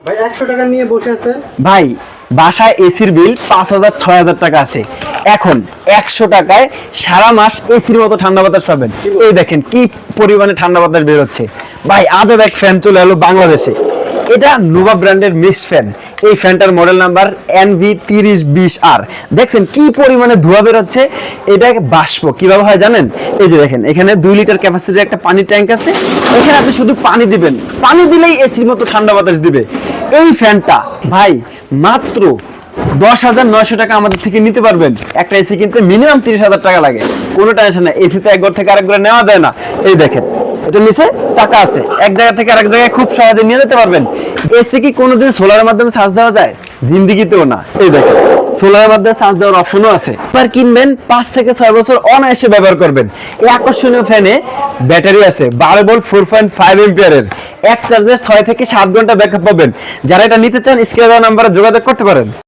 ভাই 100 টাকা নিয়ে বসে আছেন ভাই বাসায় এসির বিল 5,000 6,000 টাকা আছে। এখন 100 টাকায় সারা মাস এসির মতো ঠান্ডা বাতাস পাবেন। এই দেখেন কি পরিমাণে ঠান্ডা বাতাস বের হচ্ছে। ভাই আজব এক ফ্যান চলে এলো বাংলাদেশে। এটা নোভা ব্র্যান্ডের মিক্স ফ্যান। এই ফ্যানটার মডেল নাম্বার NV3020R। দেখছেন কি পরিমাণে ধোঁয়া বের হচ্ছে। এটা বাষ্প কিভাবে হয় জানেন? এই যে দেখেন এখানে 2 লিটার ক্যাপাসিটির একটা পানির ট্যাঙ্ক আছে। এখানে আপনি শুধু পানি দিবেন, পানি দিলেই এসির মতো ঠান্ডা বাতাস দিবে। এই ফ্যানটা ভাই মাত্র 10,900 টাকা আমাদের থেকে নিতে পারবেন। একটা এসি কিনতে মিনিমাম 30,000 টাকা লাগে। কোনো টেনশন নাই, এসি তো এক ঘর থেকে আরেক ঘরে নেওয়া যায় না। এই দেখেন এটা নিচে চাকা আছে, এক জায়গা থেকে আরেক জায়গায় খুব সহজে নিয়ে যেতে পারবেন। এসি কি কোনোদিন সোলারের মাধ্যমে চার্জ দেওয়া যায়? জিন্দিগিতেও না। এই দেখেন সোলারের মাধ্যমে চার্জ দেওয়ার অপশনও আছে। এবার কিনবেন 5 থেকে 6 বছর অনায়াসে ব্যবহার করবেন। এই আকর্ষণীয় ফ্যানে ব্যাটারি আছে 12 ভোল্ট 4.5 এম্পিয়ারের। এক চার্জে 6 থেকে 7 ঘন্টা ব্যাকআপ পাবেন। যারা এটা নিতে চান স্ক্রিনে দেওয়া নাম্বারে যোগাযোগ করতে পারেন।